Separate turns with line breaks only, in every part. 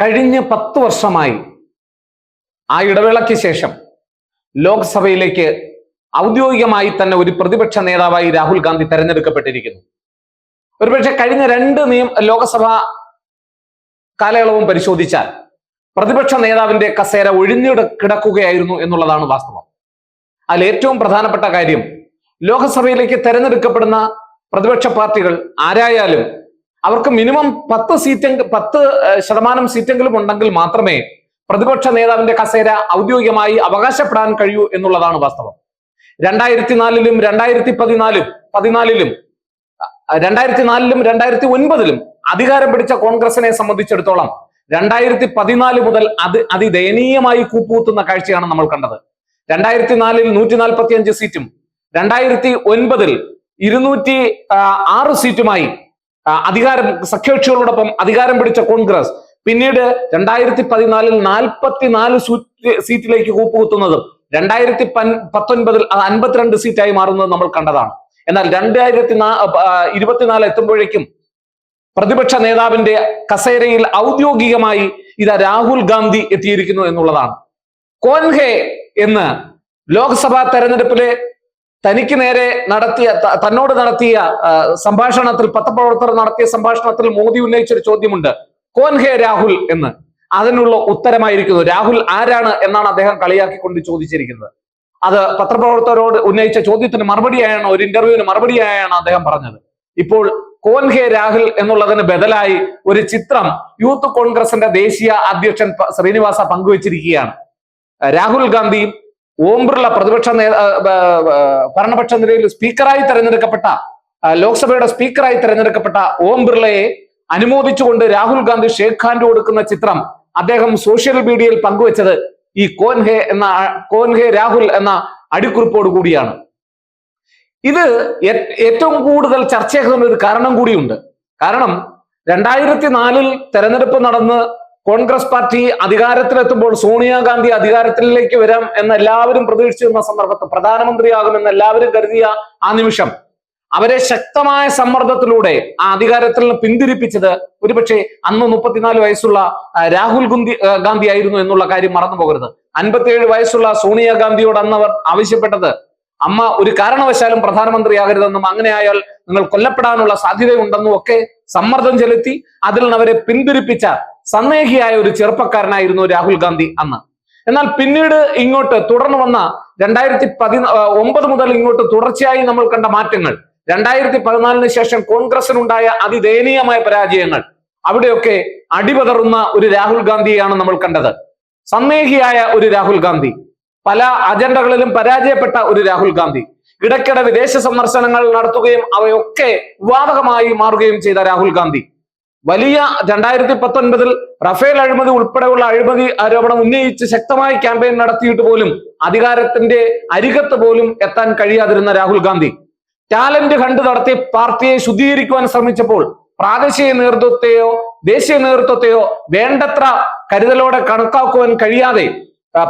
കഴിഞ്ഞ 10 വർഷമായി ആ ഇടവേളയ്ക്ക് ശേഷം ലോക്സഭയിലേക്ക് ഔദ്യോഗികമായി തന്നെ ഒരു പ്രതിപക്ഷ നേതാവായി രാഹുൽ ഗാന്ധി തെരഞ്ഞെടുക്കപ്പെട്ടിരിക്കുന്നു. ഒരുപക്ഷെ കഴിഞ്ഞ 2 ലോകസഭാ കാലയളവും പരിശോധിച്ചാൽ പ്രതിപക്ഷ നേതാവിന്റെ കസേര ഒഴിഞ്ഞു കിടക്കുകയായിരുന്നു എന്നുള്ളതാണ് വാസ്തവം. അതിൽ ഏറ്റവും പ്രധാനപ്പെട്ട കാര്യം, ലോകസഭയിലേക്ക് തെരഞ്ഞെടുക്കപ്പെടുന്ന പ്രതിപക്ഷ പാർട്ടികൾ ആരായാലും അവർക്ക് മിനിമം 10% സീറ്റെങ്കിലും ഉണ്ടെങ്കിൽ മാത്രമേ പ്രതിപക്ഷ നേതാവിന്റെ കസേര ഔദ്യോഗികമായി അവകാശപ്പെടാൻ കഴിയൂ എന്നുള്ളതാണ് വാസ്തവം. 2004-ലും 2014-ലും 2009-ലും അധികാരം പിടിച്ച കോൺഗ്രസിനെ സംബന്ധിച്ചിടത്തോളം 2014 മുതൽ അതിദയനീയമായി കൂപ്പുകുത്തുന്ന കാഴ്ചയാണ് നമ്മൾ കണ്ടത്. 2004-ൽ 145 സീറ്റും 2009-ൽ 206 സീറ്റുമായി സഖ്യകക്ഷികളോടൊപ്പം അധികാരം പിടിച്ച കോൺഗ്രസ് പിന്നീട് 2014-ൽ 44 സീറ്റിലേക്ക് കൂപ്പുകുത്തുന്നതും 2019-ൽ അത് 52 സീറ്റായി മാറുന്നത് നമ്മൾ കണ്ടതാണ്. എന്നാൽ 2024 എത്തുമ്പോഴേക്കും പ്രതിപക്ഷ നേതാവിന്റെ കസേരയിൽ ഔദ്യോഗികമായി രാഹുൽ ഗാന്ധി എത്തിയിരിക്കുന്നു എന്നുള്ളതാണ്. കോൻഹെ എന്ന് ലോക്സഭാ തെരഞ്ഞെടുപ്പിലെ തനിക്ക് നേരെ തന്നോട് നടത്തിയ സംഭാഷണത്തിൽ, പത്രപ്രവർത്തകർ നടത്തിയ സംഭാഷണത്തിൽ മോദി ഉന്നയിച്ചൊരു ചോദ്യമുണ്ട്, കോൻഹെ രാഹുൽ എന്ന്. അതിനുള്ള ഉത്തരമായിരിക്കുന്നു. രാഹുൽ ആരാണ് എന്നാണ് അദ്ദേഹം കളിയാക്കിക്കൊണ്ട് ചോദിച്ചിരിക്കുന്നത്. അത് പത്രപ്രവർത്തകരോട് ഉന്നയിച്ച ചോദ്യത്തിന് മറുപടിയായാണ്, ഒരു ഇന്റർവ്യൂവിന് മറുപടിയായാണ് അദ്ദേഹം പറഞ്ഞത്. ഇപ്പോൾ കോൻഹെ രാഹുൽ എന്നുള്ളതിന് ബദലായി ഒരു ചിത്രം യൂത്ത് കോൺഗ്രസിന്റെ ദേശീയ അധ്യക്ഷൻ ശ്രീനിവാസ പങ്കുവച്ചിരിക്കുകയാണ്. രാഹുൽ ഗാന്ധി ഓം ബിർള ഭരണപക്ഷ നിരയിൽ സ്പീക്കറായി തെരഞ്ഞെടുക്കപ്പെട്ട, ലോക്സഭയുടെ സ്പീക്കറായി തെരഞ്ഞെടുക്കപ്പെട്ട ഓം ബിർളയെ അനുമോദിച്ചുകൊണ്ട് രാഹുൽ ഗാന്ധി ഷേഖ് ഹാൻഡ് കൊടുക്കുന്ന ചിത്രം അദ്ദേഹം സോഷ്യൽ മീഡിയയിൽ പങ്കുവച്ചത് ഈ കോൻഹെ രാഹുൽ എന്ന അടിക്കുറിപ്പോട് കൂടിയാണ്. ഇത് ഏറ്റവും കൂടുതൽ ചർച്ചയാക്കുന്ന ഒരു കാരണം കൂടിയുണ്ട്. കാരണം 2004-ൽ തെരഞ്ഞെടുപ്പ് നടന്ന് കോൺഗ്രസ് പാർട്ടി അധികാരത്തിലെത്തുമ്പോൾ സോണിയാഗാന്ധി അധികാരത്തിലേക്ക് വരാം എന്ന് എല്ലാവരും പ്രതീക്ഷിച്ചിരുന്ന സന്ദർഭത്തിൽ, പ്രധാനമന്ത്രിയാകുമെന്ന് എല്ലാവരും കരുതിയ ആ നിമിഷം അവരെ ശക്തമായ സമ്മർദ്ദത്തിലൂടെ ആ അധികാരത്തിൽ നിന്ന് പിന്തിരിപ്പിച്ചത് ഒരുപക്ഷെ അന്ന് 34 വയസ്സുള്ള രാഹുൽ ഗാന്ധി ആയിരുന്നു എന്നുള്ള കാര്യം മറന്നു പോകരുത്. 57 വയസ്സുള്ള സോണിയാഗാന്ധിയോട് അന്ന് അവർ ആവശ്യപ്പെട്ടത്, അമ്മ ഒരു കാരണവശാലും പ്രധാനമന്ത്രിയാകരുതെന്നും അങ്ങനെയായാൽ നിങ്ങൾ കൊല്ലപ്പെടാനുള്ള സാധ്യതയുണ്ടെന്നും ഒക്കെ സമ്മർദ്ദം ചെലുത്തി അതിൽ നിന്ന് അവരെ പിന്തിരിപ്പിച്ച സന്ദേഹിയായ ഒരു ചെറുപ്പക്കാരനായിരുന്നു രാഹുൽ ഗാന്ധി അന്ന്. എന്നാൽ പിന്നീട് ഇങ്ങോട്ട് തുടർന്ന് വന്ന 2019 മുതൽ ഇങ്ങോട്ട് തുടർച്ചയായി നമ്മൾ കണ്ട മാറ്റങ്ങൾ, 2014-ന് ശേഷം കോൺഗ്രസിനുണ്ടായ അതിദയനീയമായ പരാജയങ്ങൾ, അവിടെയൊക്കെ അടിപതറുന്ന ഒരു രാഹുൽ ഗാന്ധിയെയാണ് നമ്മൾ കണ്ടത്. സന്ദേഹിയായ ഒരു രാഹുൽ ഗാന്ധി, പല അജണ്ടകളിലും പരാജയപ്പെട്ട ഒരു രാഹുൽ ഗാന്ധി, ഇടയ്ക്കിടെ വിദേശ സന്ദർശനങ്ങൾ നടത്തുകയും അവയൊക്കെ വിവാദകമായി മാറുകയും ചെയ്ത രാഹുൽ ഗാന്ധി, വലിയ 2019-ൽ റഫേൽ അഴിമതി ഉൾപ്പെടെയുള്ള അഴിമതി ആരോപണം ഉന്നയിച്ച് ശക്തമായി ക്യാമ്പയിൻ നടത്തിയിട്ട് പോലും അധികാരത്തിന്റെ അരികത്ത് പോലും എത്താൻ കഴിയാതിരുന്ന രാഹുൽ ഗാന്ധി, ടാലന്റ് കണ്ടു നടത്തി പാർട്ടിയെ ശുദ്ധീകരിക്കുവാൻ ശ്രമിച്ചപ്പോൾ പ്രാദേശിക നേതൃത്വത്തെയോ ദേശീയ നേതൃത്വത്തെയോ വേണ്ടത്ര കരുതലോടെ കണക്കാക്കുവാൻ കഴിയാതെ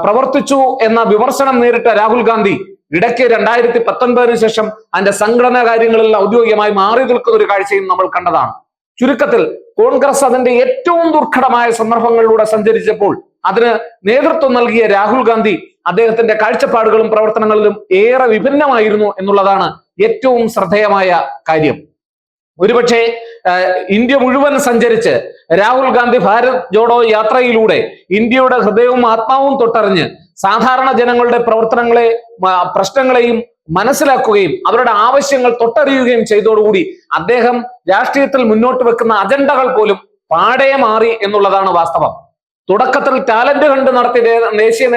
പ്രവർത്തിച്ചു എന്ന വിമർശനം നേരിട്ട രാഹുൽ ഗാന്ധി ഇടയ്ക്ക് 2019-ന് ശേഷം അതിന്റെ സംഘടനാ കാര്യങ്ങളിൽ ഔദ്യോഗികമായി മാറി നിൽക്കുന്ന ഒരു കാഴ്ചയും നമ്മൾ കണ്ടതാണ്. ചുരുക്കത്തിൽ കോൺഗ്രസ് അതിന്റെ ഏറ്റവും ദുർഘടമായ സന്ദർഭങ്ങളിലൂടെ സഞ്ചരിച്ചപ്പോൾ അതിന് നേതൃത്വം നൽകിയ രാഹുൽ ഗാന്ധി അദ്ദേഹത്തിന്റെ കാഴ്ചപ്പാടുകളും പ്രവർത്തനങ്ങളിലും ഏറെ വിഭിന്നമായിരുന്നു എന്നുള്ളതാണ് ഏറ്റവും ശ്രദ്ധേയമായ കാര്യം. ഒരുപക്ഷെ ഇന്ത്യ മുഴുവൻ സഞ്ചരിച്ച് രാഹുൽ ഗാന്ധി ഭാരത് ജോഡോ യാത്രയിലൂടെ ഇന്ത്യയുടെ ഹൃദയവും ആത്മാവും തൊട്ടറിഞ്ഞ് സാധാരണ ജനങ്ങളുടെ പ്രവർത്തനങ്ങളെ, പ്രശ്നങ്ങളെയും മനസ്സിലാക്കുകയും അവരുടെ ആവശ്യങ്ങൾ തൊട്ടറിയുകയും ചെയ്തതോടുകൂടി അദ്ദേഹം രാഷ്ട്രീയത്തിൽ മുന്നോട്ട് വെക്കുന്ന അജണ്ടകൾ പോലും പാടെ മാറി എന്നുള്ളതാണ് വാസ്തവം. തുടക്കത്തിൽ ടാലന്റ് കണ്ട് നടത്തി ദേശീയ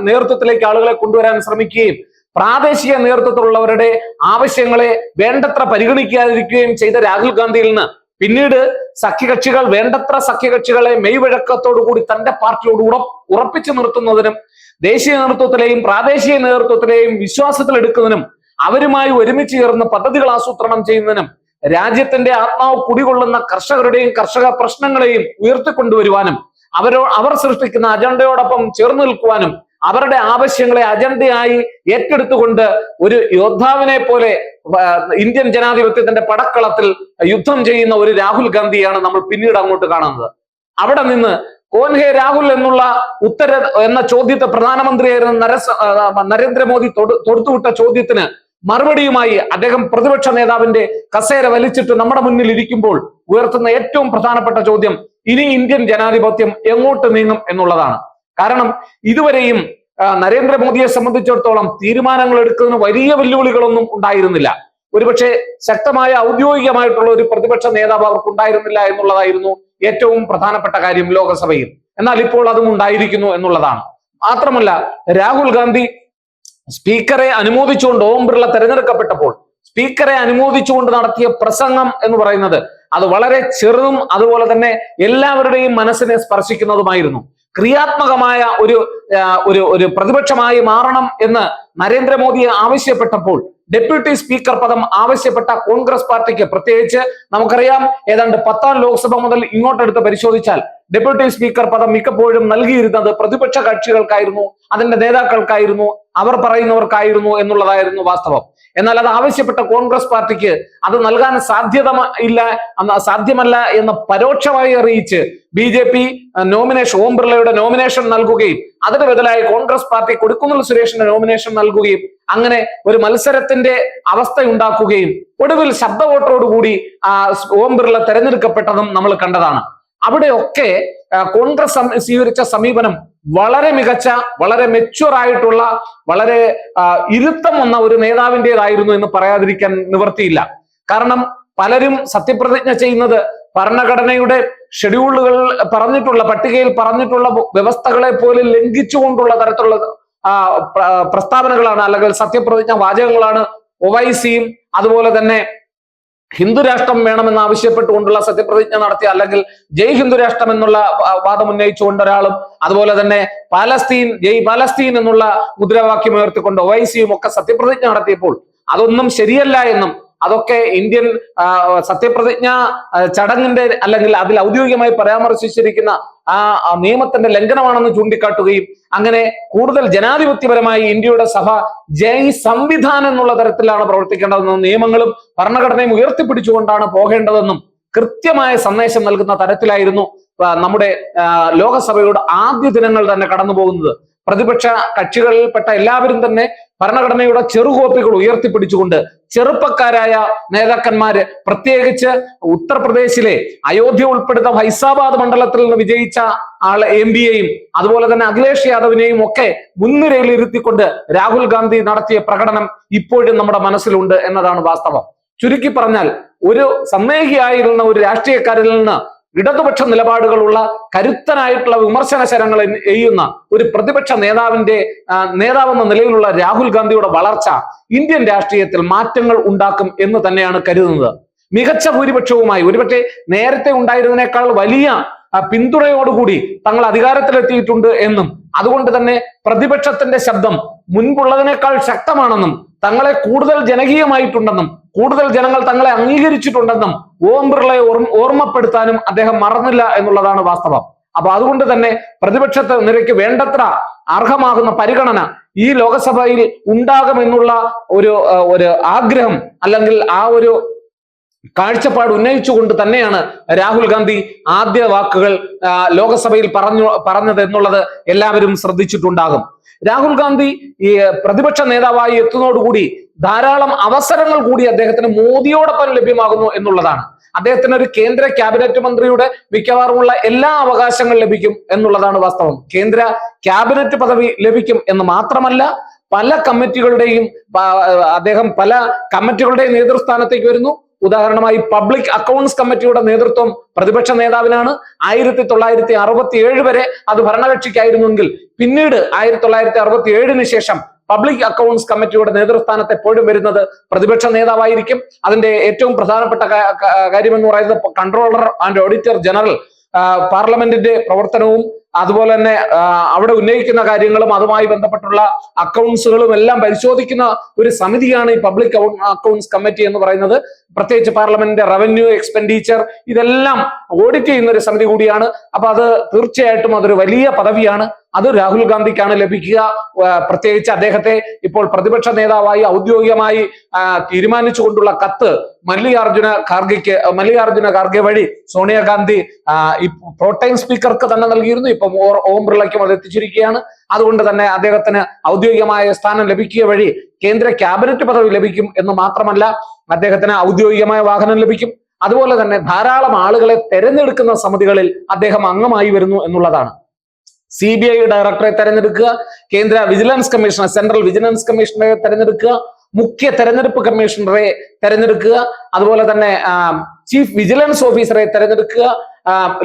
നേതൃത്വത്തിലേക്ക് ആളുകളെ കൊണ്ടുവരാൻ ശ്രമിക്കുകയും പ്രാദേശിക നേതൃത്വത്തിലുള്ളവരുടെ ആവശ്യങ്ങളെ വേണ്ടത്ര പരിഗണിക്കാതിരിക്കുകയും ചെയ്ത രാഹുൽ ഗാന്ധിയിൽ നിന്ന് പിന്നീട് വേണ്ടത്ര സഖ്യകക്ഷികളെ മെയ്വഴക്കത്തോടു കൂടി തന്റെ പാർട്ടിയോട് ഉറപ്പിച്ചു നിർത്തുന്നതിനും ദേശീയ നേതൃത്വത്തിലെയും പ്രാദേശിക നേതൃത്വത്തിലെയും വിശ്വാസത്തിലെടുക്കുന്നതിനും അവരുമായി ഒരുമിച്ച് ചേർന്ന് പദ്ധതികൾ ആസൂത്രണം ചെയ്യുന്നതിനും രാജ്യത്തിന്റെ ആത്മാവ് കുടികൊള്ളുന്ന കർഷകരുടെയും കർഷക പ്രശ്നങ്ങളെയും ഉയർത്തിക്കൊണ്ടുവരുവാനും അവർ സൃഷ്ടിക്കുന്ന അജണ്ടയോടൊപ്പം ചേർന്ന് നിൽക്കുവാനും അവരുടെ ആവശ്യങ്ങളെ അജണ്ടയായി ഏറ്റെടുത്തുകൊണ്ട് ഒരു യോദ്ധാവിനെ പോലെ ഇന്ത്യൻ ജനാധിപത്യത്തിന്റെ പടക്കളത്തിൽ യുദ്ധം ചെയ്യുന്ന ഒരു രാഹുൽ ഗാന്ധിയാണ് നമ്മൾ പിന്നീട് അങ്ങോട്ട് കാണുന്നത്. അവിടെ നിന്ന് കോൻ ഹേ രാഹുൽ എന്നുള്ള എന്ന ചോദ്യത്തെ പ്രധാനമന്ത്രിയായിരുന്ന നരേന്ദ്രമോദി തൊടുത്തുവിട്ട ചോദ്യത്തിന് മറുപടിയുമായി അദ്ദേഹം പ്രതിപക്ഷ നേതാവിന്റെ കസേര വലിച്ചിട്ട് നമ്മുടെ മുന്നിൽ ഇരിക്കുമ്പോൾ ഉയർത്തുന്ന ഏറ്റവും പ്രധാനപ്പെട്ട ചോദ്യം ഇനി ഇന്ത്യൻ ജനാധിപത്യം എങ്ങോട്ട് നീങ്ങും എന്നുള്ളതാണ്. കാരണം ഇതുവരെയും നരേന്ദ്രമോദിയെ സംബന്ധിച്ചിടത്തോളം തീരുമാനങ്ങൾ എടുക്കുന്നതിന് വലിയ വെല്ലുവിളികളൊന്നും ഉണ്ടായിരുന്നില്ല. ഒരുപക്ഷെ ശക്തമായ ഔദ്യോഗികമായിട്ടുള്ള ഒരു പ്രതിപക്ഷ നേതാവ് അവർക്ക് ഉണ്ടായിരുന്നില്ല എന്നുള്ളതായിരുന്നു ഏറ്റവും പ്രധാനപ്പെട്ട കാര്യം ലോകസഭയിൽ. എന്നാൽ ഇപ്പോൾ അതും ഉണ്ടായിരിക്കുന്നു എന്നുള്ളതാണ്. മാത്രമല്ല രാഹുൽ ഗാന്ധി സ്പീക്കറെ അനുമോദിച്ചുകൊണ്ട് ഓം ബിർള തെരഞ്ഞെടുക്കപ്പെട്ടപ്പോൾ സ്പീക്കറെ അനുമോദിച്ചുകൊണ്ട് നടത്തിയ പ്രസംഗം എന്ന് പറയുന്നത് അത് വളരെ ചെറുതും അതുപോലെ തന്നെ എല്ലാവരുടെയും മനസ്സിനെ സ്പർശിക്കുന്നതുമായിരുന്നു. ക്രിയാത്മകമായ ഒരു പ്രതിപക്ഷമായി മാറണം എന്ന് നരേന്ദ്രമോദി ആവശ്യപ്പെട്ടപ്പോൾ ഡെപ്യൂട്ടി സ്പീക്കർ പദം ആവശ്യപ്പെട്ട കോൺഗ്രസ് പാർട്ടിക്ക്, പ്രത്യേകിച്ച് നമുക്കറിയാം ഏതാണ്ട് 10ാം ലോക്സഭ മുതൽ ഇങ്ങോട്ടെടുത്ത് പരിശോധിച്ചാൽ ഡെപ്യൂട്ടി സ്പീക്കർ പദം മിക്കപ്പോഴും നൽകിയിരുന്നത് പ്രതിപക്ഷ കക്ഷികൾക്കായിരുന്നു, അതിന്റെ നേതാക്കൾക്കായിരുന്നു, അവർ പറയുന്നവർക്കായിരുന്നു എന്നുള്ളതായിരുന്നു വാസ്തവം. എന്നാൽ അത് ആവശ്യപ്പെട്ട കോൺഗ്രസ് പാർട്ടിക്ക് അത് നൽകാൻ സാധ്യമല്ല എന്ന് പരോക്ഷമായി അറിയിച്ച് BJP ഓം ബിർളയുടെ നോമിനേഷൻ നൽകുകയും അതിന് ബദലായി കോൺഗ്രസ് പാർട്ടി കൊടിക്കുന്നിൽ സുരേഷിന്റെ നോമിനേഷൻ നൽകുകയും അങ്ങനെ ഒരു മത്സരത്തിന്റെ അവസ്ഥ ഉണ്ടാക്കുകയും ഒടുവിൽ ശബ്ദ വോട്ടോടുകൂടി ഓം ബിർള തെരഞ്ഞെടുക്കപ്പെട്ടതും നമ്മൾ കണ്ടതാണ്. അവിടെയൊക്കെ കോൺഗ്രസ് സ്വീകരിച്ച സമീപനം വളരെ മികച്ച, വളരെ മെച്യൂർ ആയിട്ടുള്ള, വളരെ ഇരുത്തം വന്ന ഒരു നേതാവിൻ്റെതായിരുന്നു എന്ന് പറയാതിരിക്കാൻ നിവൃത്തിയില്ല. കാരണം പലരും സത്യപ്രതിജ്ഞ ചെയ്യുന്നത് ഭരണഘടനയുടെ ഷെഡ്യൂളുകൾ പറഞ്ഞിട്ടുള്ള, പട്ടികയിൽ പറഞ്ഞിട്ടുള്ള വ്യവസ്ഥകളെ പോലും ലംഘിച്ചുകൊണ്ടുള്ള തരത്തിലുള്ള പ്രസ്താവനകളാണ്, അല്ലെങ്കിൽ സത്യപ്രതിജ്ഞ വാചകങ്ങളാണ് ഒവൈസിയും അതുപോലെ തന്നെ ഹിന്ദു രാഷ്ട്രം വേണമെന്ന് ആവശ്യപ്പെട്ടുകൊണ്ടുള്ള സത്യപ്രതിജ്ഞ നടത്തിയ, അല്ലെങ്കിൽ ജയ് ഹിന്ദു രാഷ്ട്രം എന്നുള്ള വാദം ഉന്നയിച്ചുകൊണ്ട് ഒരാളും, അതുപോലെ തന്നെ ജയ് പാലസ്തീൻ എന്നുള്ള മുദ്രാവാക്യം ഉയർത്തിക്കൊണ്ട് ഒവൈസിയും ഒക്കെ സത്യപ്രതിജ്ഞ നടത്തിയപ്പോൾ അതൊന്നും ശരിയല്ല എന്നും അതൊക്കെ ഇന്ത്യൻ സത്യപ്രതിജ്ഞ ചടങ്ങിന്റെ അല്ലെങ്കിൽ അതിൽ ഔദ്യോഗികമായി പരാമർശിച്ചിരിക്കുന്ന ആ നിയമത്തിന്റെ ലംഘനമാണെന്ന് ചൂണ്ടിക്കാട്ടുകയും അങ്ങനെ കൂടുതൽ ജനാധിപത്യപരമായി ഇന്ത്യയുടെ സഭ ജയ് സംവിധാനം എന്നുള്ള തരത്തിലാണ് പ്രവർത്തിക്കേണ്ടതെന്നും നിയമങ്ങളും ഭരണഘടനയും ഉയർത്തിപ്പിടിച്ചുകൊണ്ടാണ് പോകേണ്ടതെന്നും കൃത്യമായ സന്ദേശം നൽകുന്ന തരത്തിലായിരുന്നു നമ്മുടെ ലോകസഭയുടെ ആദ്യ ദിനങ്ങൾ തന്നെ കടന്നു പോകുന്നത്. പ്രതിപക്ഷ കക്ഷികളിൽപ്പെട്ട എല്ലാവരും തന്നെ ഭരണഘടനയുടെ ചെറുകോപ്പികൾ ഉയർത്തിപ്പിടിച്ചുകൊണ്ട് ചെറുപ്പക്കാരായ നേതാക്കന്മാര്, പ്രത്യേകിച്ച് ഉത്തർപ്രദേശിലെ അയോധ്യ ഉൾപ്പെടുന്ന ഫൈസാബാദ് മണ്ഡലത്തിൽ നിന്ന് വിജയിച്ച MP യെയും അതുപോലെ തന്നെ അഖിലേഷ് യാദവിനെയും ഒക്കെ മുൻനിരയിൽ ഇരുത്തിക്കൊണ്ട് രാഹുൽ ഗാന്ധി നടത്തിയ പ്രകടനം ഇപ്പോഴും നമ്മുടെ മനസ്സിലുണ്ട് എന്നതാണ് വാസ്തവം. ചുരുക്കി പറഞ്ഞാൽ ഒരു സന്ദേഹിയായിരുന്ന ഒരു രാഷ്ട്രീയക്കാരിൽ നിന്ന് ഇടതുപക്ഷ നിലപാടുകളുള്ള കരുത്തനായിട്ടുള്ള വിമർശന ശരങ്ങൾ എയ്യുന്ന ഒരു പ്രതിപക്ഷ നേതാവെന്ന നിലയിലുള്ള രാഹുൽ ഗാന്ധിയുടെ വളർച്ച ഇന്ത്യൻ രാഷ്ട്രീയത്തിൽ മാറ്റങ്ങൾ ഉണ്ടാക്കും എന്ന് തന്നെയാണ് കരുതുന്നത്. മികച്ച ഭൂരിപക്ഷവുമായി, ഒരുപക്ഷെ നേരത്തെ ഉണ്ടായിരുന്നതിനേക്കാൾ വലിയ പിന്തുണയോടുകൂടി തങ്ങൾ അധികാരത്തിലെത്തിയിട്ടുണ്ട് എന്നും അതുകൊണ്ട് തന്നെ പ്രതിപക്ഷത്തിന്റെ ശബ്ദം മുൻപുള്ളതിനേക്കാൾ ശക്തമാണെന്നും തങ്ങളെ കൂടുതൽ ജനകീയമായിട്ടുണ്ടെന്നും കൂടുതൽ ജനങ്ങൾ തങ്ങളെ അംഗീകരിച്ചിട്ടുണ്ടെന്നും ഓം ബിർളയെ ഓർമ്മപ്പെടുത്താനും അദ്ദേഹം മറന്നില്ല എന്നുള്ളതാണ് വാസ്തവം. അപ്പൊ അതുകൊണ്ട് തന്നെ പ്രതിപക്ഷത്തെ നിരക്ക് വേണ്ടത്ര അർഹമാകുന്ന പരിഗണന ഈ ലോകസഭയിൽ ഉണ്ടാകുമെന്നുള്ള ഒരു ആഗ്രഹം അല്ലെങ്കിൽ ആ ഒരു കാഴ്ചപ്പാട് ഉന്നയിച്ചുകൊണ്ട് തന്നെയാണ് രാഹുൽ ഗാന്ധി ആദ്യ വാക്കുകൾ ലോകസഭയിൽ പറഞ്ഞത് എന്നുള്ളത് എല്ലാവരും ശ്രദ്ധിച്ചിട്ടുണ്ടാകും. രാഹുൽ ഗാന്ധി ഈ പ്രതിപക്ഷ നേതാവായി എത്തുന്നതോടുകൂടി ധാരാളം അവസരങ്ങൾ കൂടി അദ്ദേഹത്തിന് മോദിയോടൊപ്പം ലഭ്യമാകുന്നു എന്നുള്ളതാണ്. അദ്ദേഹത്തിന് ഒരു കേന്ദ്ര ക്യാബിനറ്റ് മന്ത്രിയുടെ മിക്കവാറുമുള്ള എല്ലാ അവകാശങ്ങൾ ലഭിക്കും എന്നുള്ളതാണ് വാസ്തവം. കേന്ദ്ര ക്യാബിനറ്റ് പദവി ലഭിക്കും എന്ന് മാത്രമല്ല, പല കമ്മിറ്റികളുടെയും പല കമ്മിറ്റികളുടെയും നേതൃസ്ഥാനത്തേക്ക് വരുന്നു. ഉദാഹരണമായി പബ്ലിക് അക്കൗണ്ട്സ് കമ്മിറ്റിയുടെ നേതൃത്വം പ്രതിപക്ഷ നേതാവിനാണ്. 1967 വരെ അത് ഭരണകക്ഷിക്കായിരുന്നെങ്കിൽ പിന്നീട് 1967 ശേഷം പബ്ലിക് അക്കൗണ്ട്സ് കമ്മിറ്റിയുടെ നേതൃസ്ഥാനത്ത് എപ്പോഴും വരുന്നത് പ്രതിപക്ഷ നേതാവായിരിക്കും. അതിന്റെ ഏറ്റവും പ്രധാനപ്പെട്ട കാര്യം എന്ന് പറയുന്നത് കൺട്രോളർ ആൻഡ് ഓഡിറ്റർ ജനറൽ പാർലമെന്റിന്റെ പ്രവർത്തനവും അതുപോലെ തന്നെ അവിടെ ഉന്നയിക്കുന്ന കാര്യങ്ങളും അതുമായി ബന്ധപ്പെട്ടുള്ള അക്കൗണ്ട്സുകളും എല്ലാം പരിശോധിക്കുന്ന ഒരു സമിതിയാണ് ഈ പബ്ലിക് അക്കൗണ്ട്സ് കമ്മിറ്റി എന്ന് പറയുന്നത്. പ്രത്യേകിച്ച് പാർലമെന്റിന്റെ റവന്യൂ, എക്സ്പെൻഡിച്ചർ ഇതെല്ലാം ഓഡിറ്റ് ചെയ്യുന്ന ഒരു സമിതി കൂടിയാണ്. അപ്പൊ അത് തീർച്ചയായിട്ടും അതൊരു വലിയ പദവിയാണ്. അത് രാഹുൽ ഗാന്ധിക്കാണ് ലഭിക്കുക. പ്രത്യേകിച്ച് അദ്ദേഹത്തെ ഇപ്പോൾ പ്രതിപക്ഷ നേതാവായി ഔദ്യോഗികമായി തീരുമാനിച്ചുകൊണ്ടുള്ള കത്ത് മല്ലികാർജുന ഖാർഗെ വഴി സോണിയാഗാന്ധി പ്രോടൈം സ്പീക്കർക്ക് തന്നെ നൽകിയിരുന്നു. ഇപ്പം ഓം ബിർളയ്ക്കും അത് എത്തിച്ചിരിക്കുകയാണ്. അതുകൊണ്ട് തന്നെ അദ്ദേഹത്തിന് ഔദ്യോഗികമായ സ്ഥാനം ലഭിക്കുക വഴി കേന്ദ്ര ക്യാബിനറ്റ് പദവി ലഭിക്കും എന്ന് മാത്രമല്ല, അദ്ദേഹത്തിന് ഔദ്യോഗികമായ വാഹനം ലഭിക്കും. അതുപോലെ തന്നെ ധാരാളം ആളുകളെ തെരഞ്ഞെടുക്കുന്ന സമിതികളിൽ അദ്ദേഹം അംഗമായി വരുന്നു എന്നുള്ളതാണ്. CBI ഡയറക്ടറെ തെരഞ്ഞെടുക്കുക, കേന്ദ്ര വിജിലൻസ് കമ്മീഷണർ, സെൻട്രൽ വിജിലൻസ് കമ്മീഷണറെ തെരഞ്ഞെടുക്കുക, മുഖ്യ തെരഞ്ഞെടുപ്പ് കമ്മീഷണറെ തെരഞ്ഞെടുക്കുക, അതുപോലെ തന്നെ ചീഫ് വിജിലൻസ് ഓഫീസറെ തെരഞ്ഞെടുക്കുക,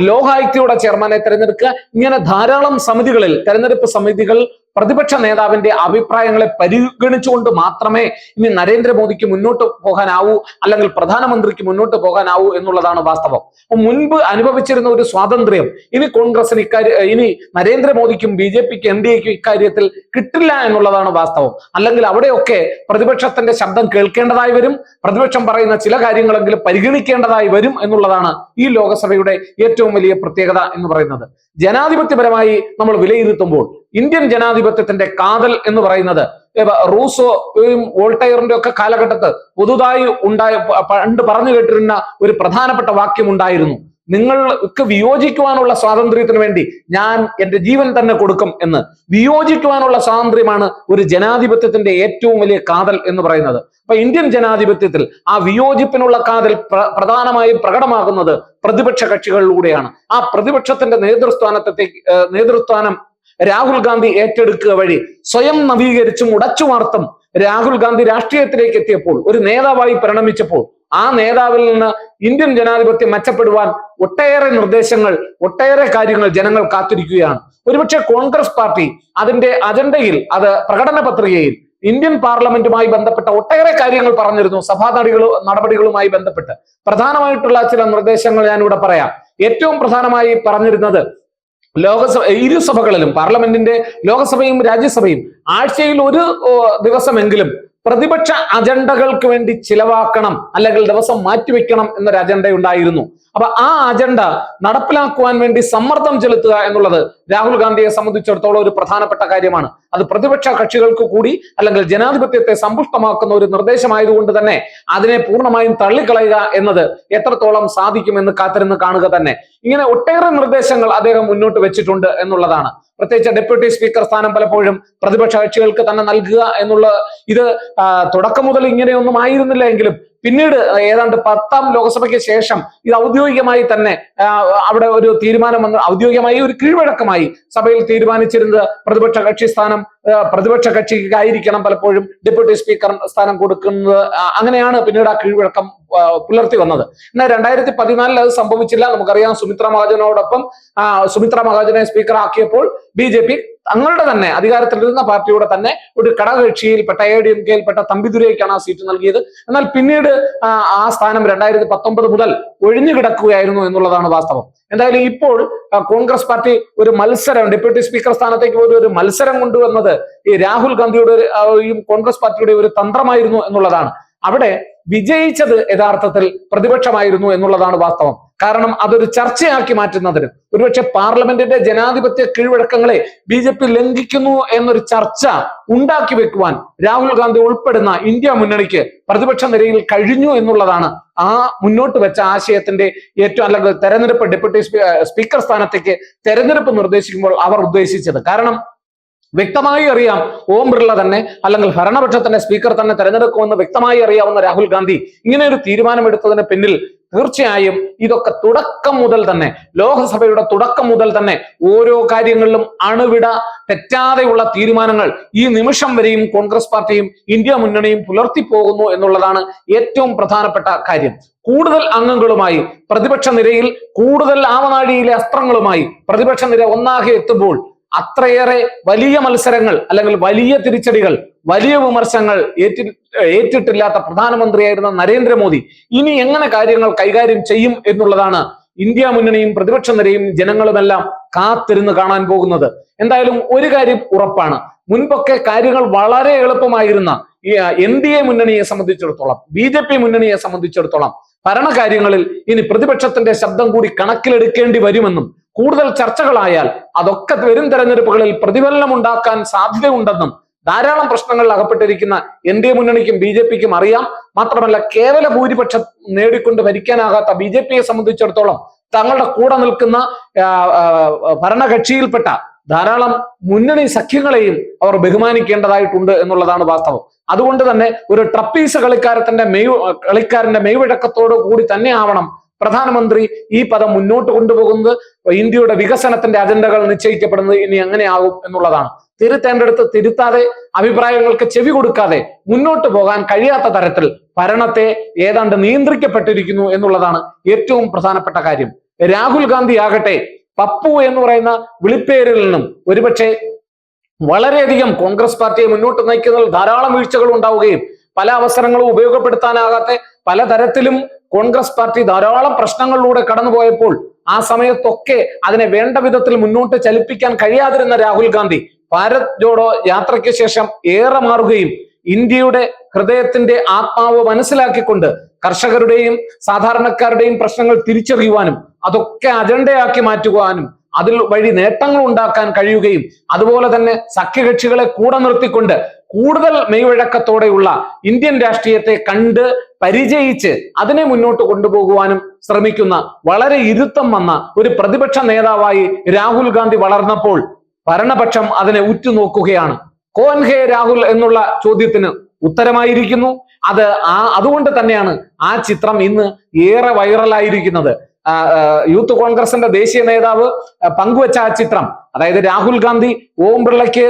ലോകായുക്തയുടെ ചെയർമാനെ തെരഞ്ഞെടുക്കുക. ഇങ്ങനെ ധാരാളം സമിതികളിൽ, തെരഞ്ഞെടുപ്പ് സമിതികൾ പ്രതിപക്ഷ നേതാവിന്റെ അഭിപ്രായങ്ങളെ പരിഗണിച്ചുകൊണ്ട് മാത്രമേ ഇനി നരേന്ദ്രമോദിക്ക് മുന്നോട്ട് പോകാനാവൂ, അല്ലെങ്കിൽ പ്രധാനമന്ത്രിക്ക് മുന്നോട്ട് പോകാനാവൂ എന്നുള്ളതാണ് വാസ്തവം. മുൻപ് അനുഭവിച്ചിരുന്ന ഒരു സ്വാതന്ത്ര്യം ഇനി കോൺഗ്രസിന് ഇനി നരേന്ദ്രമോദിക്കും BJPക്കും NDAക്കും ഇക്കാര്യത്തിൽ കിട്ടില്ല എന്നുള്ളതാണ് വാസ്തവം. അല്ലെങ്കിൽ അവിടെയൊക്കെ പ്രതിപക്ഷത്തിന്റെ ശബ്ദം കേൾക്കേണ്ടതായി വരും, പ്രതിപക്ഷം പറയുന്ന ചില കാര്യങ്ങളെങ്കിലും പരിഗണിക്കേണ്ടതായി വരും എന്നുള്ളതാണ് ഈ ലോകസഭയുടെ ഏറ്റവും വലിയ പ്രത്യേകത എന്ന് പറയുന്നത്. ജനാധിപത്യപരമായി നമ്മൾ വിലയിരുത്തുമ്പോൾ ഇന്ത്യൻ ജനാധിപത്യത്തിന്റെ കാതൽ എന്ന് പറയുന്നത് റൂസോയും വോൾട്ടയറിന്റെ ഒക്കെ കാലഘട്ടത്ത് പുതുതായി പണ്ട് പറഞ്ഞു കേട്ടിരുന്ന ഒരു പ്രധാനപ്പെട്ട വാക്യം ഉണ്ടായിരുന്നു: നിങ്ങൾക്ക് വിയോജിക്കുവാനുള്ള സ്വാതന്ത്ര്യത്തിന് വേണ്ടി ഞാൻ എന്റെ ജീവൻ തന്നെ കൊടുക്കും എന്ന്. വിയോജിക്കുവാനുള്ള സ്വാതന്ത്ര്യമാണ് ഒരു ജനാധിപത്യത്തിന്റെ ഏറ്റവും വലിയ കാതൽ എന്ന് പറയുന്നത്. അപ്പൊ ഇന്ത്യൻ ജനാധിപത്യത്തിൽ ആ വിയോജിപ്പിനുള്ള കാതൽ പ്രധാനമായും പ്രകടമാകുന്നത് പ്രതിപക്ഷ കക്ഷികളിലൂടെയാണ്. ആ പ്രതിപക്ഷത്തിന്റെ നേതൃസ്ഥാനം രാഹുൽ ഗാന്ധി ഏറ്റെടുക്കുക വഴി സ്വയം നവീകരിച്ചും ഉടച്ചുവാർത്തും രാഹുൽ ഗാന്ധി രാഷ്ട്രീയത്തിലേക്ക് എത്തിയപ്പോൾ, ഒരു നേതാവായി പരിണമിച്ചപ്പോൾ, ആ നേതാവിൽ നിന്ന് ഇന്ത്യൻ ജനാധിപത്യം മെച്ചപ്പെടുവാൻ ഒട്ടേറെ നിർദ്ദേശങ്ങൾ, ഒട്ടേറെ കാര്യങ്ങൾ ജനങ്ങൾ കാത്തിരിക്കുകയാണ്. ഒരുപക്ഷെ കോൺഗ്രസ് പാർട്ടി അതിന്റെ അജണ്ടയിൽ, അത് പ്രകടന പത്രികയിൽ ഇന്ത്യൻ പാർലമെന്റുമായി ബന്ധപ്പെട്ട ഒട്ടേറെ കാര്യങ്ങൾ പറഞ്ഞിരുന്നു. സഭാ നടപടികളുമായി ബന്ധപ്പെട്ട് പ്രധാനമായിട്ടുള്ള ചില നിർദ്ദേശങ്ങൾ ഞാനിവിടെ പറയാം. ഏറ്റവും പ്രധാനമായി പറഞ്ഞിരുന്നത്, ഇരുസഭകളിലും, പാർലമെന്റിന്റെ ലോകസഭയും രാജ്യസഭയും ആഴ്ചയിൽ ഒരു ദിവസമെങ്കിലും പ്രതിപക്ഷ അജണ്ടകൾക്ക് വേണ്ടി ചിലവാക്കണം, അല്ലെങ്കിൽ ദിവസം മാറ്റിവെക്കണം എന്നൊരു അജണ്ട ഉണ്ടായിരുന്നു. അപ്പൊ ആ അജണ്ട നടപ്പിലാക്കുവാൻ വേണ്ടി സമ്മർദ്ദം ചെലുത്തുക എന്നുള്ളത് രാഹുൽ ഗാന്ധിയെ സംബന്ധിച്ചിടത്തോളം ഒരു പ്രധാനപ്പെട്ട കാര്യമാണ്. അത് പ്രതിപക്ഷ കക്ഷികൾക്ക് കൂടി, അല്ലെങ്കിൽ ജനാധിപത്യത്തെ സമ്പുഷ്ടമാക്കുന്ന ഒരു നിർദ്ദേശമായതുകൊണ്ട് തന്നെ അതിനെ പൂർണ്ണമായും തള്ളിക്കളയുക എന്നത് എത്രത്തോളം സാധിക്കുമെന്ന് കാത്തിരുന്ന് കാണുക തന്നെ. ഇങ്ങനെ ഒട്ടേറെ നിർദ്ദേശങ്ങൾ അദ്ദേഹം മുന്നോട്ട് വെച്ചിട്ടുണ്ട് എന്നുള്ളതാണ്. പ്രത്യേകിച്ച് ഡെപ്യൂട്ടി സ്പീക്കർ സ്ഥാനം പലപ്പോഴും പ്രതിപക്ഷ കക്ഷികൾക്ക് തന്നെ നൽകുക എന്നുള്ള ഇത് തുടക്കം മുതൽ ഇങ്ങനെയൊന്നും ആയിരുന്നില്ല എങ്കിലും പിന്നീട് ഏതാണ്ട് 10ാം ലോകസഭയ്ക്ക് ശേഷം ഇത് ഔദ്യോഗികമായി തന്നെ അവിടെ ഒരു തീരുമാനം വന്ന്, ഔദ്യോഗികമായി ഒരു കീഴ്വഴക്കമായി സഭയിൽ തീരുമാനിച്ചിരുന്നത് പ്രതിപക്ഷ കക്ഷിക്കായിരിക്കണം പലപ്പോഴും ഡെപ്യൂട്ടി സ്പീക്കർ സ്ഥാനം കൊടുക്കുന്നത്. അങ്ങനെയാണ് പിന്നീട് ആ കീഴ്വഴക്കം പുലർത്തി വന്നത്. എന്നാൽ 2014 അത് സംഭവിച്ചില്ല. നമുക്കറിയാം, സുമിത്ര മഹാജനെ സ്പീക്കർ ആക്കിയപ്പോൾ BJP തങ്ങളുടെ തന്നെ അധികാരത്തിലിരുന്ന പാർട്ടിയുടെ തന്നെ ഒരു ഘടകകക്ഷിയിൽപ്പെട്ട ADMKയിൽപ്പെട്ട തമ്പിദുരൈക്കാണ് ആ സീറ്റ് നൽകിയത്. എന്നാൽ പിന്നീട് ആ സ്ഥാനം 2019 മുതൽ ഒഴിഞ്ഞു കിടക്കുകയായിരുന്നു എന്നുള്ളതാണ് വാസ്തവം. എന്തായാലും ഇപ്പോൾ കോൺഗ്രസ് പാർട്ടി ഒരു മത്സരം, ഡെപ്യൂട്ടി സ്പീക്കർ സ്ഥാനത്തേക്ക് പോലും ഒരു മത്സരം കൊണ്ടുവന്നത് ഈ രാഹുൽ ഗാന്ധിയുടെ കോൺഗ്രസ് പാർട്ടിയുടെ ഒരു തന്ത്രമായിരുന്നു എന്നുള്ളതാണ്. അവിടെ വിജയിച്ചത് യഥാർത്ഥത്തിൽ പ്രതിപക്ഷമായിരുന്നു എന്നുള്ളതാണ് വാസ്തവം. കാരണം അതൊരു ചർച്ചയാക്കി മാറ്റുന്നതിന്, ഒരുപക്ഷെ പാർലമെന്റിന്റെ ജനാധിപത്യ കീഴ്വഴക്കങ്ങളെ BJP ലംഘിക്കുന്നു എന്നൊരു ചർച്ച ഉണ്ടാക്കി വെക്കുവാൻ രാഹുൽ ഗാന്ധി ഉൾപ്പെടുന്ന ഇന്ത്യ മുന്നണിക്ക് പ്രതിപക്ഷ നിരയിൽ കഴിഞ്ഞു എന്നുള്ളതാണ് ആ മുന്നോട്ട് വെച്ച ആശയത്തിന്റെ ഏറ്റവും, അല്ലെങ്കിൽ തെരഞ്ഞെടുപ്പ്, ഡെപ്യൂട്ടി സ്പീക്കർ സ്ഥാനത്തേക്ക് തെരഞ്ഞെടുപ്പ് നിർദ്ദേശിക്കുമ്പോൾ അവർ ഉദ്ദേശിച്ചത്. കാരണം വ്യക്തമായി അറിയാം, ഓം ബിർള തന്നെ, അല്ലെങ്കിൽ ഭരണപക്ഷത്തിന്റെ സ്പീക്കർ തന്നെ തെരഞ്ഞെടുക്കുമെന്ന് വ്യക്തമായി അറിയാവുന്ന രാഹുൽ ഗാന്ധി ഇങ്ങനെ ഒരു തീരുമാനമെടുത്തതിന് പിന്നിൽ തീർച്ചയായും ഇതൊക്കെ തുടക്കം മുതൽ തന്നെ, ലോകസഭയുടെ തുടക്കം മുതൽ തന്നെ ഓരോ കാര്യങ്ങളിലും അണുവിട തെറ്റാതെയുള്ള തീരുമാനങ്ങൾ ഈ നിമിഷം വരെയും കോൺഗ്രസ് പാർട്ടിയും ഇന്ത്യ മുന്നണിയും പുലർത്തിപ്പോകുന്നു എന്നുള്ളതാണ് ഏറ്റവും പ്രധാനപ്പെട്ട കാര്യം. കൂടുതൽ അംഗങ്ങളുമായി പ്രതിപക്ഷ നിരയിൽ, കൂടുതൽ ആവനാഴിയിലെ അസ്ത്രങ്ങളുമായി പ്രതിപക്ഷ നിര ഒന്നാകെ എത്തുമ്പോൾ അത്രയേറെ വലിയ മത്സരങ്ങൾ, അല്ലെങ്കിൽ വലിയ തിരിച്ചടികൾ, വലിയ വിമർശനങ്ങൾ ഏറ്റിട്ടില്ലാത്ത പ്രധാനമന്ത്രിയായിരുന്ന നരേന്ദ്രമോദി ഇനി എങ്ങനെ കാര്യങ്ങൾ കൈകാര്യം ചെയ്യും എന്നുള്ളതാണ് ഇന്ത്യ മുന്നണിയും പ്രതിപക്ഷ നിരയും ജനങ്ങളുമെല്ലാം കാത്തിരുന്ന് കാണാൻ പോകുന്നത്. എന്തായാലും ഒരു കാര്യം ഉറപ്പാണ്, മുൻപൊക്കെ കാര്യങ്ങൾ വളരെ എളുപ്പമായിരുന്ന NDA മുന്നണിയെ സംബന്ധിച്ചിടത്തോളം, BJP മുന്നണിയെ സംബന്ധിച്ചിടത്തോളം ഭരണകാര്യങ്ങളിൽ ഇനി പ്രതിപക്ഷത്തിന്റെ ശബ്ദം കൂടി കണക്കിലെടുക്കേണ്ടി വരുമെന്നും കൂടുതൽ ചർച്ചകളായാൽ അതൊക്കെ വരും തെരഞ്ഞെടുപ്പുകളിൽ പ്രതിഫലനം ഉണ്ടാക്കാൻ സാധ്യതയുണ്ടെന്നും ധാരാളം പ്രശ്നങ്ങളിൽ അകപ്പെട്ടിരിക്കുന്ന എൻ.ഡി.എ മുന്നണിക്കും ബി.ജെ.പിക്കും അറിയാം. മാത്രമല്ല കേവല ഭൂരിപക്ഷം നേടിക്കൊണ്ട് ഭരിക്കാനാകാത്ത ബി.ജെ.പിയെ സംബന്ധിച്ചിടത്തോളം തങ്ങളുടെ കൂടെ നിൽക്കുന്ന ഭരണകക്ഷിയിൽപ്പെട്ട ധാരാളം മുന്നണി സഖ്യങ്ങളെയും അവർ ബഹുമാനിക്കേണ്ടതായിട്ടുണ്ട് എന്നുള്ളതാണ് വാസ്തവം. അതുകൊണ്ട് തന്നെ ഒരു ട്രപ്പീസ് കളിക്കാരന്റെ മെയ്വഴക്കത്തോടു കൂടി തന്നെ ആവണം പ്രധാനമന്ത്രി ഈ പദം മുന്നോട്ട് കൊണ്ടുപോകുന്നത്. ഇന്ത്യയുടെ വികസനത്തിന്റെ അജണ്ടകൾ നിശ്ചയിക്കപ്പെടുന്നത് ഇനി എങ്ങനെയാകും എന്നുള്ളതാണ്. തിരുത്തേണ്ടടുത്ത് തിരുത്താതെ, അഭിപ്രായങ്ങൾക്ക് ചെവി കൊടുക്കാതെ മുന്നോട്ട് പോകാൻ കഴിയാത്ത തരത്തിൽ ഭരണത്തെ ഏതാണ്ട് നിയന്ത്രിക്കപ്പെട്ടിരിക്കുന്നു എന്നുള്ളതാണ് ഏറ്റവും പ്രധാനപ്പെട്ട കാര്യം. രാഹുൽ ഗാന്ധി ആകട്ടെ പപ്പു എന്ന് പറയുന്ന വിളിപ്പേരിൽ നിന്നും ഒരുപക്ഷെ വളരെയധികം കോൺഗ്രസ് പാർട്ടിയെ മുന്നോട്ട് നയിക്കുന്നതിൽ ധാരാളം വീഴ്ചകൾ ഉണ്ടാവുകയും പല അവസരങ്ങളും ഉപയോഗപ്പെടുത്താനാകാത്ത പലതരത്തിലും കോൺഗ്രസ് പാർട്ടി ധാരാളം പ്രശ്നങ്ങളിലൂടെ കടന്നുപോയപ്പോൾ ആ സമയത്തൊക്കെ അതിനെ വേണ്ട വിധത്തിൽ മുന്നോട്ട് ചലിപ്പിക്കാൻ കഴിയാതിരുന്ന രാഹുൽ ഗാന്ധി ഭാരത് ജോഡോ യാത്രയ്ക്ക് ശേഷം ഏറെ മാറുകയും ഇന്ത്യയുടെ ഹൃദയത്തിന്റെ ആത്മാവ് മനസ്സിലാക്കിക്കൊണ്ട് കർഷകരുടെയും സാധാരണക്കാരുടെയും പ്രശ്നങ്ങൾ തിരിച്ചറിയുവാനും അതൊക്കെ അജണ്ടയാക്കി മാറ്റുവാനും അതിൽ വഴി നേട്ടങ്ങൾ ഉണ്ടാക്കാൻ കഴിയുകയും അതുപോലെ തന്നെ സഖ്യകക്ഷികളെ കൂടെ നിർത്തിക്കൊണ്ട് കൂടുതൽ മെയ്വഴക്കത്തോടെയുള്ള ഇന്ത്യൻ രാഷ്ട്രീയത്തെ കണ്ട് പരിചയിച്ച് അതിനെ മുന്നോട്ട് കൊണ്ടുപോകുവാനും ശ്രമിക്കുന്ന വളരെ ഇരുത്തം വന്ന ഒരു പ്രതിപക്ഷ നേതാവായി രാഹുൽ ഗാന്ധി വളർന്നപ്പോൾ ഭരണപക്ഷം അതിനെ ഉറ്റുനോക്കുകയാണ്. കോൻ ഹേ രാഹുൽ എന്നുള്ള ചോദ്യത്തിന് ഉത്തരമായിരിക്കുന്നു. അതുകൊണ്ട് തന്നെയാണ് ആ ചിത്രം ഇന്ന് ഏറെ വൈറലായിരിക്കുന്നത്. യൂത്ത് കോൺഗ്രസിന്റെ ദേശീയ നേതാവ് പങ്കുവച്ച ആ ചിത്രം, അതായത് രാഹുൽ ഗാന്ധി ഓം ബിർളയ്ക്ക്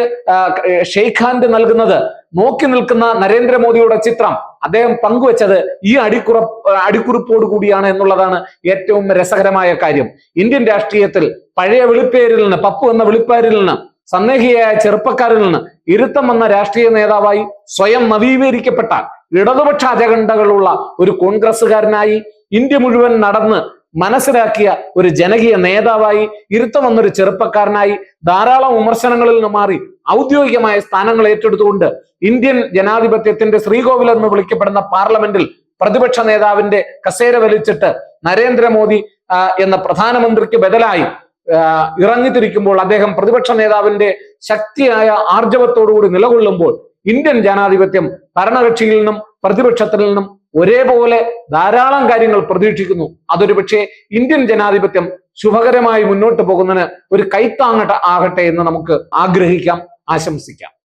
ഷെയ്ഖ് ഹാൻഡ് നൽകുന്നത് നോക്കി നിൽക്കുന്ന നരേന്ദ്രമോദിയുടെ ചിത്രം അദ്ദേഹം പങ്കുവച്ചത് ഈ അടിക്കുറിപ്പോട് കൂടിയാണ് എന്നുള്ളതാണ് ഏറ്റവും രസകരമായ കാര്യം. ഇന്ത്യൻ രാഷ്ട്രീയത്തിൽ പഴയ വിളിപ്പേരിൽ നിന്ന്, പപ്പു എന്ന വിളിപ്പേരിൽ നിന്ന്, സന്ദേഹിയായ ചെറുപ്പക്കാരിൽ നിന്ന് ഇരുത്തം വന്ന രാഷ്ട്രീയ നേതാവായി സ്വയം നവീകരിക്കപ്പെട്ട ഇടതുപക്ഷ അജണ്ടകളുള്ള ഒരു കോൺഗ്രസ്സുകാരനായി ഇന്ത്യ മുഴുവൻ നടന്ന് മനസ്സിലാക്കിയ ഒരു ജനകീയ നേതാവായി ഇരുത്തം വന്നൊരു ചെറുപ്പക്കാരനായി ധാരാളം വിമർശനങ്ങളിൽ നിന്ന് മാറി ഔദ്യോഗികമായ സ്ഥാനങ്ങൾ ഏറ്റെടുത്തുകൊണ്ട് ഇന്ത്യൻ ജനാധിപത്യത്തിന്റെ ശ്രീകോവിൽ എന്ന് വിളിക്കപ്പെടുന്ന പാർലമെന്റിൽ പ്രതിപക്ഷ നേതാവിന്റെ കസേര വലിച്ചിട്ട് നരേന്ദ്രമോദി എന്ന പ്രധാനമന്ത്രിക്ക് ബദലായി ഇറങ്ങിത്തിരിക്കുമ്പോൾ അദ്ദേഹം പ്രതിപക്ഷ നേതാവിന്റെ ശക്തിയായ ആർജവത്തോടുകൂടി നിലകൊള്ളുമ്പോൾ ഇന്ത്യൻ ജനാധിപത്യം ഭരണകക്ഷിയിൽ നിന്നും പ്രതിപക്ഷത്തിൽ നിന്നും ഒരേപോലെ ധാരാളം കാര്യങ്ങൾ പ്രതീക്ഷിക്കുന്നു. അതൊരു പക്ഷേ ഇന്ത്യൻ ജനാധിപത്യം ശുഭകരമായി മുന്നോട്ട് പോകുന്നതിന് ഒരു കൈത്താങ്ങട്ട ആകട്ടെ എന്ന് നമുക്ക് ആഗ്രഹിക്കാം, ആശംസിക്കാം.